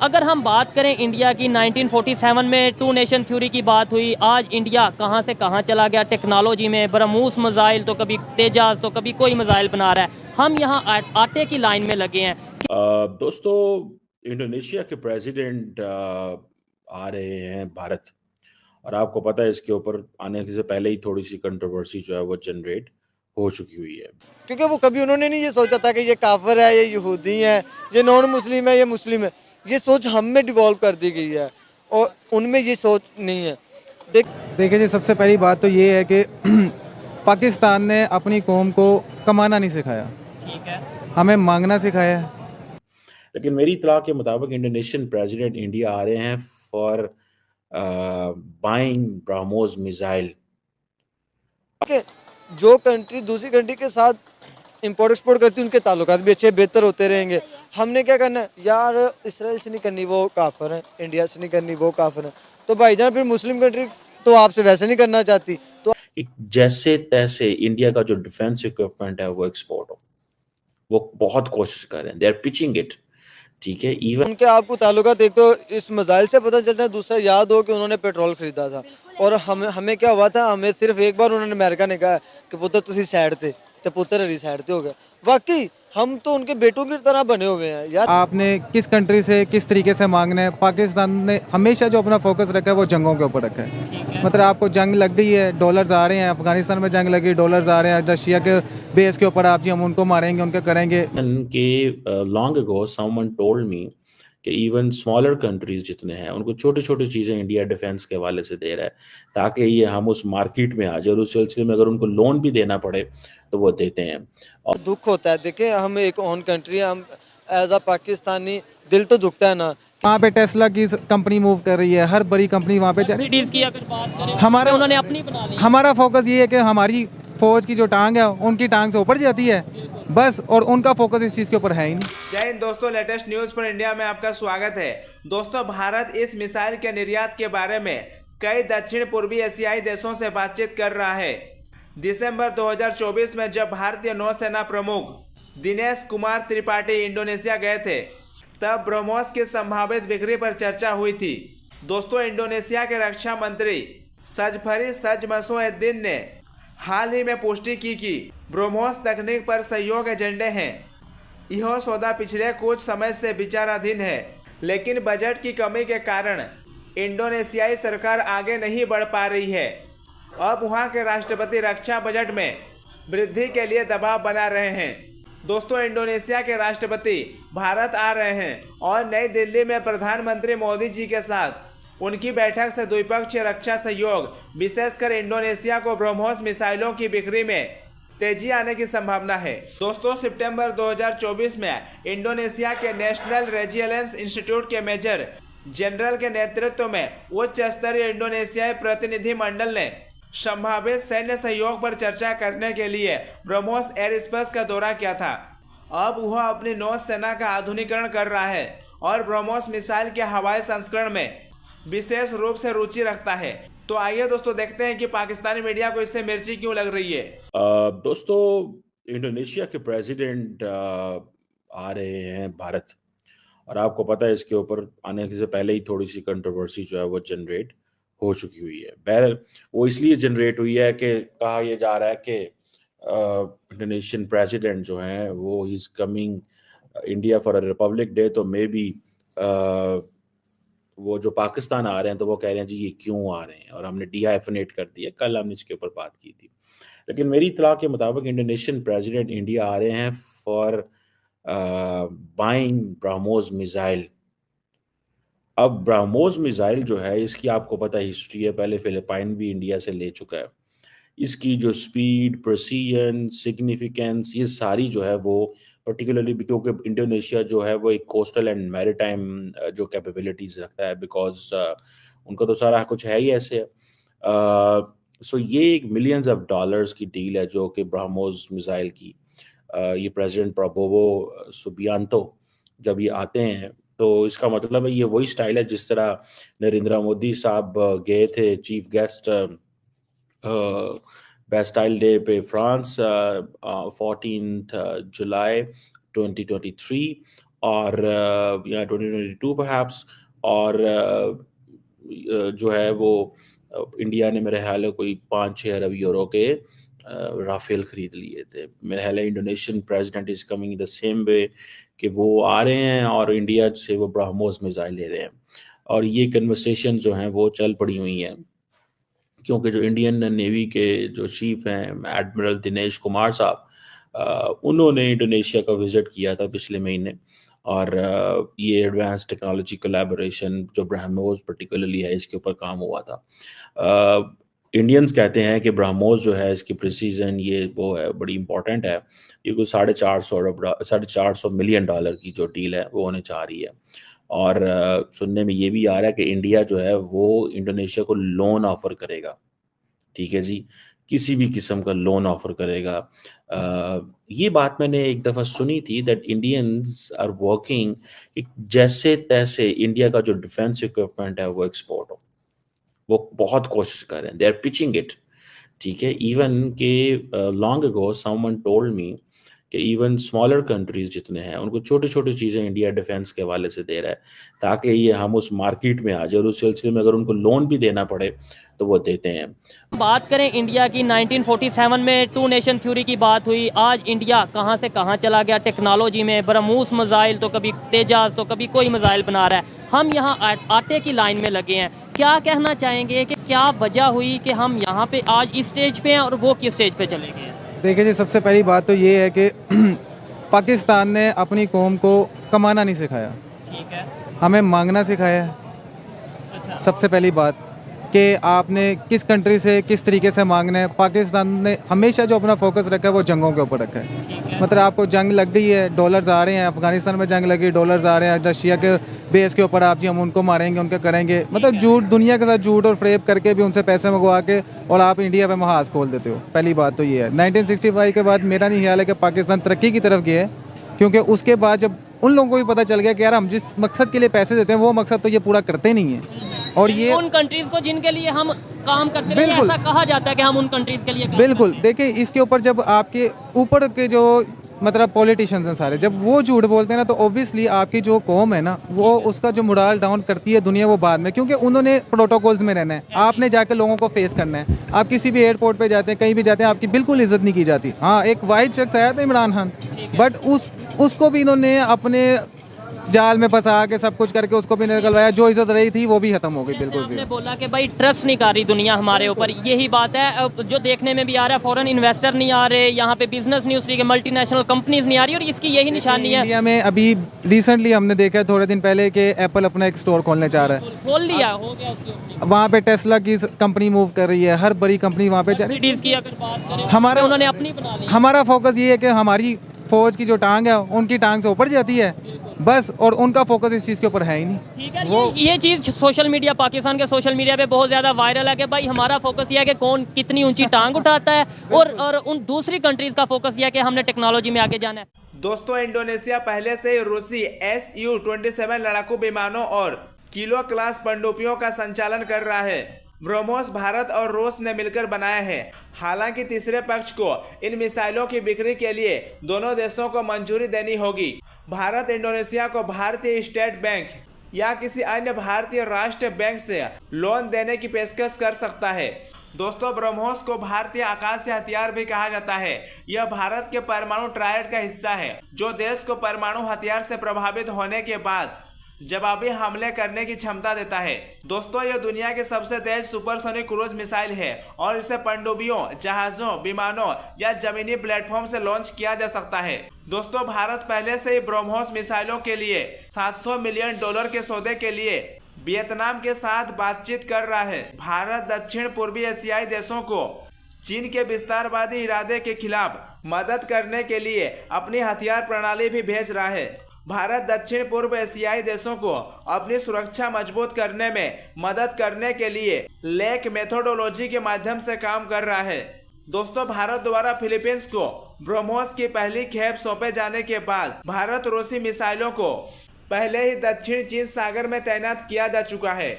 अगर हम बात करें इंडिया की, 1947 में टू नेशन थ्योरी की बात हुई। आज इंडिया कहाँ से कहाँ चला गया टेक्नोलॉजी में। ब्रह्मोस मिसाइल तो कभी तेजाज तो कभी कोई मिसाइल बना रहा है। हम यहाँ आटे की लाइन में लगे हैं। दोस्तों, इंडोनेशिया के प्रेसिडेंट आ रहे हैं भारत। और आपको पता है इसके ऊपर आने से पहले ही थोड़ी सी कंट्रोवर्सी जो है वो जनरेट हो चुकी हुई है। क्योंकि वो कभी उन्होंने नहीं ये सोचा था कि ये काफिर है, ये यहूदी है, ये नॉन मुस्लिम है, ये मुस्लिम है। ये सोच हम में डिवॉल्व कर दी गई है और उनमें ये सोच नहीं है। देखिए जी, सबसे पहली बात तो ये है कि पाकिस्तान ने अपनी कौम को कमाना नहीं सिखाया, ठीक है। हमें मांगना सिखाया है। लेकिन मेरी इतला के मुताबिक इंडोनेशियन प्रेसिडेंट इंडिया आ रहे हैं फॉर बाइंग ब्रह्मोस मिसाइल। कि जो कंट्री दूसरी कंट्री के साथ इंपोर्ट एक्सपोर्ट करती है उनके ताल्लुकात भी अच्छे बेहतर होते रहेंगे। हमने क्या करना है यार, इसराइल से नहीं करनी वो काफिर है, इंडिया से नहीं करनी वो काफिर है। तो भाईजान फिर मुस्लिम कंट्री तो आपसे वैसे नहीं करना चाहती। तो जैसे तैसे इंडिया का जो डिफेंस इक्विपमेंट है वो एक्सपोर्ट हो, वो बहुत कोशिश कर रहे हैं। They are pitching it. ठीक है, इवन उनके आपको ताल्लुकात एक तो इस मिसाइल से पता चलता है, दूसरा याद हो कि उन्होंने पेट्रोल खरीदा था। और हमें क्या हुआ था, हमें सिर्फ एक बार उन्होंने अमेरिका ने कहा कि पुत्र तुसी साइड थे तो पुत्र हरी साइड थे हो गया। वाकई हम तो उनके बेटों की तरह बने हुए हैं यार। आपने किस कंट्री से किस तरीके से मांगना है। पाकिस्तान ने हमेशा जो अपना फोकस रखा है वो जंगों के ऊपर रखा है। मतलब आपको जंग लग गई है, डॉलर्स आ रहे हैं, अफगानिस्तान में जंग लगी, डॉलर्स आ रहे हैं, रशिया के बेस के ऊपर आप जी हम उनको मारेंगे, उनके करेंगे। के long ago someone told me कि इवन स्मॉलर कंट्रीज जितने हैं उनको छोटी छोटी चीज़ें इंडिया डिफेंस के हवाले से दे रहा है ताकि ये हम उस मार्केट में आ जाए, और उस सिलसिले में अगर उनको लोन भी देना पड़े तो वो देते हैं। और दुख होता है, देखे हम एक ओन कंट्री है, हम एज अ पाकिस्तानी दिल तो दुखता है ना। वहाँ पे टेस्ला की कंपनी मूव कर रही है, हर बड़ी कंपनी वहाँ पे जा रही सिटीज की अगर बात करें हमारा तो उन्होंने अपनी बना ली। हमारा फोकस ये है कि हमारी फौज की जो टांग है उनकी टांग से ऊपर जाती है बस, और उनका फोकस इस चीज़ के ऊपर है ही नहीं। जय हिंद दोस्तों, लेटेस्ट न्यूज फॉर इंडिया में आपका स्वागत है। दोस्तों, भारत इस मिसाइल के निर्यात के बारे में कई दक्षिण पूर्वी एशियाई देशों से बातचीत कर रहा है। दिसंबर 2024 में जब भारतीय नौसेना प्रमुख दिनेश कुमार त्रिपाठी इंडोनेशिया गए थे, तब ब्रह्मोस की संभावित बिक्री पर चर्चा हुई थी। दोस्तों, इंडोनेशिया के रक्षा मंत्री सजफरी सजमसोएद्दीन ने हाल ही में पुष्टि की कि ब्रह्मोस तकनीक पर सहयोग एजेंडे हैं। यह सौदा पिछले कुछ समय से विचाराधीन है, लेकिन बजट की कमी के कारण इंडोनेशियाई सरकार आगे नहीं बढ़ पा रही है। अब वहां के राष्ट्रपति रक्षा बजट में वृद्धि के लिए दबाव बना रहे हैं। दोस्तों, इंडोनेशिया के राष्ट्रपति भारत आ रहे हैं और नई दिल्ली में प्रधानमंत्री मोदी जी के साथ उनकी बैठक से द्विपक्षीय रक्षा सहयोग, विशेषकर इंडोनेशिया को ब्रह्मोस मिसाइलों की बिक्री में तेजी आने की संभावना है। दोस्तों, सितंबर 2024 में इंडोनेशिया के नेशनल रेजिलियंस इंस्टीट्यूट के मेजर जनरल के नेतृत्व में उच्च स्तरीय इंडोनेशियाई प्रतिनिधि मंडल ने संभावित सैन्य सहयोग पर चर्चा करने के लिए ब्रह्मोस एयर स्पेस का दौरा किया था। अब वह अपनी नौसेना का आधुनिकीकरण कर रहा है और ब्रह्मोस मिसाइल के हवाई संस्करण में विशेष रूप से रुचि रखता है। तो आइए दोस्तों देखते हैं कि पाकिस्तानी मीडिया को इससे मिर्ची क्यों लग रही है। दोस्तों, इंडोनेशिया के प्रेसिडेंट आ रहे हैं भारत। और आपको पता है इसके ऊपर आने से पहले ही थोड़ी सी कंट्रोवर्सी जो है वो जनरेट हो चुकी हुई है। बहरहाल वो इसलिए जनरेट हुई है कि कहा यह जा रहा है कि इंडोनेशियन प्रेसिडेंट जो हैं वो is coming India for a republic day, तो मे बी वो जो पाकिस्तान आ रहे हैं तो वो कह रहे हैं जी ये क्यों आ रहे हैं, और हमने डीहाइफनेट कर दिया। कल हमने इसके ऊपर बात की थी। लेकिन मेरी इतला के मुताबिक इंडोनेशियन प्रेसिडेंट इंडिया आ रहे हैं फॉर बाइंग ब्रह्मोस मिसाइल। अब ब्रह्मोस मिसाइल जो है इसकी आपको पता हिस्ट्री है, पहले फिलिपाइन भी इंडिया से ले चुका है। इसकी जो स्पीड, प्रिसीजन, सिग्निफिकेंस, ये सारी जो है वो पर्टिकुलरली क्योंकि इंडोनेशिया जो है वो एक कोस्टल एंड मैरीटाइम जो कैपेबिलिटीज रखता है, बिकॉज उनका तो सारा कुछ है ही ऐसे। सो ये एक मिलियंस ऑफ डॉलर्स की डील है जो कि ब्रह्मोस मिसाइल की ये प्रेसिडेंट प्रबोवो सुबियांतो जब ये आते हैं तो इसका मतलब है ये वही स्टाइल है जिस तरह नरेंद्र मोदी साहब गए थे चीफ गेस्ट बेस्टाइल डे पे फ्रांस 14 जुलाई 2023, और या 2022 परहैप्स, और जो है वो इंडिया ने मेरे ख्याल है कोई 5-6 अरब यूरो के राफेल खरीद लिए थे। मेरे ख्याल है Indonesian president is coming the same way कि वो आ रहे हैं और इंडिया से वो ब्रह्मोस मिसाइल ले रहे हैं, और ये कन्वर्सेशन जो हैं वो चल पड़ी हुई हैं, क्योंकि जो इंडियन नेवी के जो चीफ हैं एडमिरल दिनेश कुमार साहब, उन्होंने इंडोनेशिया का विज़िट किया था पिछले महीने, और ये एडवांस टेक्नोलॉजी कोलैबोरेशन जो ब्रह्मोस पर्टिकुलरली है इसके ऊपर काम हुआ था। इंडियंस कहते हैं कि ब्रह्मोस जो है इसकी प्रिसीजन ये वो है बड़ी इंपॉर्टेंट है, ये कोई $450 मिलियन की जो डील है वो होने जा रही है। और सुनने में ये भी आ रहा है कि इंडिया जो है वो इंडोनेशिया को लोन ऑफर करेगा, ठीक है जी, किसी भी किस्म का लोन ऑफर करेगा। ये बात मैंने एक दफ़ा सुनी थी दैट इंडियंस आर वर्किंग जैसे तैसे इंडिया का जो डिफेंस इक्विपमेंट है वो एक्सपोर्ट हो, वो बहुत कोशिश कर रहे हैं, दे आर पिचिंग इट, ठीक है। इवन के long ago someone told me कि इवन स्मॉलर कंट्रीज जितने हैं उनको छोटी छोटी चीज़ें इंडिया डिफेंस के हवाले से दे रहा है ताकि ये हम उस मार्केट में आ जाए, और उस सिलसिले में अगर उनको लोन भी देना पड़े तो वो देते हैं। बात करें इंडिया की, 1947 में टू नेशन थ्योरी की बात हुई, आज इंडिया कहां से कहां चला गया टेक्नोलॉजी में। ब्रह्मोस मिसाइल तो कभी तेजाज तो कभी कोई मिसाइल बना रहा है, हम यहाँ आटे की लाइन में लगे हैं। क्या कहना चाहेंगे कि क्या वजह हुई कि हम यहाँ पे आज इस स्टेज पे हैं और वो किस स्टेज पे चले गए हैं? देखिए जी, सबसे पहली बात तो ये है कि पाकिस्तान ने अपनी कौम को कमाना नहीं सिखाया, ठीक है, हमें मांगना सिखाया है। अच्छा, सबसे पहली बात कि आपने किस कंट्री से किस तरीके से मांगना है। पाकिस्तान ने हमेशा जो अपना फोकस रखा है वो जंगों के ऊपर रखा है। ठीक है, मतलब आपको जंग लग गई है, डॉलर्स आ रहे हैं, अफगानिस्तान में जंग लगी, डॉलर्स आ रहे हैं, रशिया के बेस के ऊपर आप जी हम उनको मारेंगे, उनका करेंगे, मतलब झूठ, दुनिया के साथ झूठ और फ्रेब करके भी उनसे पैसे मंगवा के और आप इंडिया पे महाज खोल देते हो। पहली बात तो ये है। 1965 के बाद मेरा नहीं ख्याल है कि पाकिस्तान तरक्की की तरफ गया है, क्योंकि उसके बाद जब उन लोगों को भी पता चल गया कि यार हम जिस मकसद के लिए पैसे देते हैं वो मकसद तो ये पूरा करते नहीं है। और ये उन कंट्रीज को जिनके लिए हम काम करते हैं, बिल्कुल। ऐसा कहा जाता है कि हम उन कंट्रीज के लिए काम बिल्कुल, देखिए इसके ऊपर जब आपके ऊपर के जो मतलब पॉलिटिशियंस हैं सारे, जब वो झूठ बोलते हैं ना तो ऑब्वियसली आपकी जो कौम है ना वो उसका जो मोरल डाउन करती है दुनिया वो बाद में, क्योंकि उन्होंने प्रोटोकॉल्स में रहना है, आपने जाकर लोगों को फेस करना है। आप किसी भी एयरपोर्ट पे जाते हैं, कहीं भी जाते हैं, आपकी बिल्कुल इज्जत नहीं की जाती। हाँ, एक वाइट शख्स आया था इमरान खान, बट उसको भी इन्होंने अपने जाल में फंसा के सब कुछ करके उसको भी निकलवाया, जो इज्जत रही थी वो भी खत्म हो गई बिल्कुल आपने से। बोला कि भाई ट्रस्ट नहीं कर रही दुनिया हमारे ऊपर, यही बात है। अब जो देखने में भी आ रहा है, फॉरेन इन्वेस्टर नहीं आ रहे यहाँ पे, बिजनेस नहीं उस तरीके, मल्टीनेशनल कंपनीज नहीं आ रही, और इसकी यही निशानी है। इंडिया में अभी रिसेंटली हमने देखा है थोड़े दिन पहले कि एप्पल अपना एक स्टोर खोलने जा रहा है, खोल लिया, हो गया उसकी opening। वहाँ पे टेस्ला की कंपनी मूव कर रही है, हर बड़ी कंपनी वहाँ पे जा रही है। Mercedes की अगर बात करें, हमारा- उन्होंने अपनी बना ली। हमारा फोकस ये है कि हमारी फौज की जो टांग है उनकी टांग से ऊपर जाती है बस, और उनका फोकस इस चीज़ के ऊपर है ही नहीं। ठीक है, ये चीज़ सोशल मीडिया, पाकिस्तान के सोशल मीडिया पे बहुत ज़्यादा वायरल है कि भाई हमारा फोकस ये है कि कौन कितनी ऊंची टांग उठाता है, और उन दूसरी कंट्रीज़ का फोकस ये है कि हमने टेक्नोलॉजी में आगे जाना है। दोस्तों, इंडोनेशिया पहले से ही रूसी Su-27 लड़ाकू विमानों और किलो क्लास पनडुब्बियों का संचालन कर रहा है। ब्रह्मोस भारत और रूस ने मिलकर बनाया है। हालांकि तीसरे पक्ष को इन मिसाइलों की बिक्री के लिए दोनों देशों को मंजूरी देनी होगी। भारत इंडोनेशिया को भारतीय स्टेट बैंक या किसी अन्य भारतीय राष्ट्रीय बैंक से लोन देने की पेशकश कर सकता है। दोस्तों, ब्रह्मोस को भारतीय आकाशीय हथियार भी कहा जाता है। यह भारत के परमाणु ट्रायड का हिस्सा है, जो देश को परमाणु हथियार से प्रभावित होने के बाद जवाबी हमले करने की क्षमता देता है। दोस्तों, यह दुनिया की सबसे तेज सुपरसोनिक क्रूज मिसाइल है और इसे पनडुब्बियों, जहाजों, विमानों या जमीनी प्लेटफॉर्म से लॉन्च किया जा सकता है। दोस्तों, भारत पहले से ही ब्रह्मोस मिसाइलों के लिए $700 मिलियन के सौदे के लिए वियतनाम के साथ बातचीत कर रहा है। भारत दक्षिण पूर्वी एशियाई देशों को चीन के विस्तारवादी इरादे के खिलाफ मदद करने के लिए अपनी हथियार प्रणाली भी भेज रहा है। भारत दक्षिण पूर्व एशियाई देशों को अपनी सुरक्षा मजबूत करने में मदद करने के लिए लेक मेथोडोलॉजी के माध्यम से काम कर रहा है। दोस्तों, भारत द्वारा फिलीपींस को ब्रह्मोस की पहली खेप सौंपे जाने के बाद भारत रूसी मिसाइलों को पहले ही दक्षिण चीन सागर में तैनात किया जा चुका है।